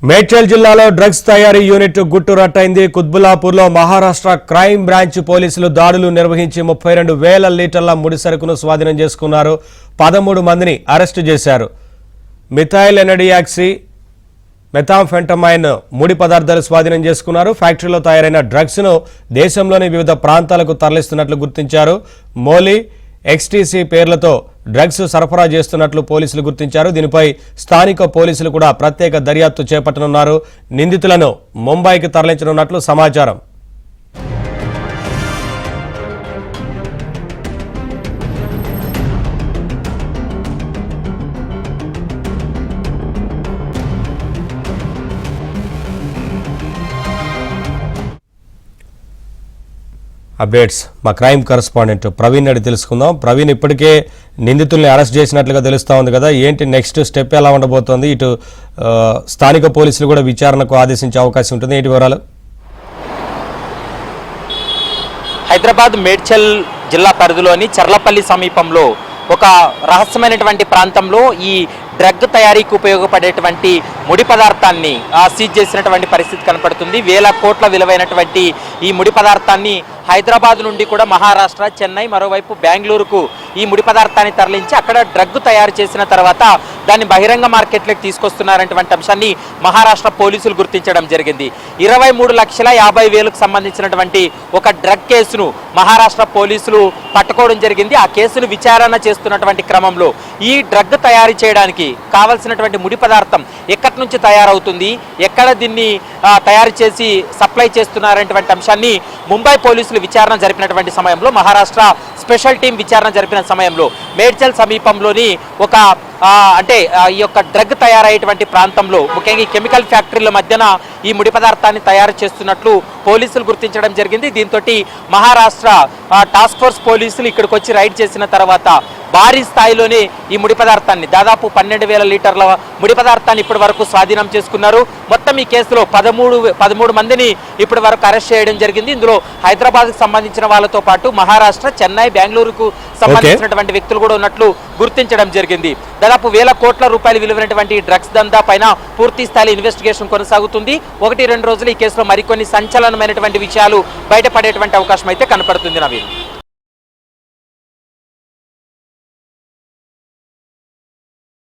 మేడ్చల్ జిల్లాలో డ్రగ్స్ తయారీ unit గుట్టురట్టయింది. కుత్బుల్లాపూర్లో Maharashtra crime branch పోలీసులు దాడులు నిర్వహించి 32,000 లీటర్ల ముడి సరుకును స్వాధీనం చేసుకున్నారు. 13 మందిని అరెస్టు చేశారు. మిథైల్ ఎనడియాక్సీ, మెథాంఫెంటమైన్ ముడి పదార్థాలు స్వాధీనం చేసుకున్నారు. ఫ్యాక్టరీలో తయారైన డ్రగ్స్ ను దేశంలోని వివిధ ప్రాంతాలకు తరలిస్తున్నట్లు గుర్తించారు. మోలీ, ఎక్స్టీసీ పేర్లతో డ్రగ్స్ సరఫరా చేస్తున్నట్లు పోలీసులు గుర్తించారు. దీనిపై స్థానిక పోలీసులు కూడా ప్రత్యేక దర్యాప్తు చేపట్టనున్నారు. నిందితులను ముంబైకి తరలించనున్నట్లు సమాచారం. అప్డేట్స్ మా క్రైమ్ కరెస్పాండెంట్ ప్రవీణ్ అడిగి తెలుసుకుందాం. ప్రవీణ్, ఇప్పటికే నిందితుల్ని అరెస్ట్ చేసినట్లుగా తెలుస్తూ ఉంది కదా, ఏంటి నెక్స్ట్ స్టెప్ ఎలా ఉండబోతోంది? ఇటు స్థానిక పోలీసులు కూడా విచారణకు ఆదేశించే అవకాశం ఉంటుంది. ఏంటి వివరాలు? హైదరాబాద్ మేడ్చల్ జిల్లా పరిధిలోని చర్లపల్లి సమీపంలో ఒక రహస్యమైనటువంటి ప్రాంతంలో ఈ డ్రగ్ తయారీకి ఉపయోగపడేటువంటి ముడి పదార్థాన్ని సీజ్ చేసినటువంటి పరిస్థితి కనపడుతుంది. 1000 కోట్ల విలువైనటువంటి ఈ ముడి పదార్థాన్ని హైదరాబాద్ నుండి కూడా మహారాష్ట్ర, చెన్నై, మరోవైపు బెంగళూరుకు ఈ ముడి పదార్థాన్ని తరలించి అక్కడ డ్రగ్ తయారు చేసిన తర్వాత దాన్ని బహిరంగ మార్కెట్లోకి తీసుకొస్తున్నారనేటువంటి అంశాన్ని మహారాష్ట్ర పోలీసులు గుర్తించడం జరిగింది. 23,50,000కు సంబంధించినటువంటి ఒక డ్రగ్ కేసును మహారాష్ట్ర పోలీసులు పట్టుకోవడం జరిగింది. ఆ కేసును విచారణ చేస్తున్నటువంటి క్రమంలో ఈ డ్రగ్ తయారు చేయడానికి కావలసినటువంటి ముడి పదార్థం ఎక్కడి నుంచి తయారవుతుంది, ఎక్కడ దీన్ని తయారు చేసి సప్లై చేస్తున్నారనేటువంటి అంశాన్ని ముంబై పోలీసులు విచారణ జరిపినటువంటి సమయంలో, మహారాష్ట్ర స్పెషల్ టీం విచారణ జరిపిన సమయంలో మేడ్చల్ సమీపంలోని ఒక ఈ యొక్క డ్రగ్ తయారయ్యేటువంటి ప్రాంతంలో ముఖ్యంగా ఈ కెమికల్ ఫ్యాక్టరీల మధ్యన ఈ ముడి పదార్థాన్ని తయారు చేస్తున్నట్లు పోలీసులు గుర్తించడం జరిగింది. దీంతో మహారాష్ట్ర టాస్క్ ఫోర్స్ పోలీసులు ఇక్కడికి వచ్చి రైడ్ చేసిన తర్వాత భారీ స్థాయిలోనే ఈ ముడి పదార్థాన్ని దాదాపు 12,000 లీటర్ల ముడి పదార్థాన్ని ఇప్పటి వరకు స్వాధీనం చేసుకున్నారు. మొత్తం ఈ కేసులో 13 మందిని ఇప్పటి వరకు అరెస్ట్ చేయడం జరిగింది. ఇందులో హైదరాబాద్కు సంబంధించిన వాళ్ళతో పాటు మహారాష్ట్ర, చెన్నై, బెంగళూరుకు సంబంధించినటువంటి వ్యక్తులు కూడా ఉన్నట్లు గుర్తించడం జరిగింది. దాదాపు 1000 కోట్ల రూపాయలు విలువైనటువంటి డ్రగ్స్ దందా పైన పూర్తి స్థాయి ఇన్వెస్టిగేషన్ కొనసాగుతుంది. 1-2 రోజులు ఈ కేసులో మరికొన్ని సంచలనమైనటువంటి విషయాలు బయటపడేటువంటి అవకాశం అయితే కనపడుతుంది. నవీన్.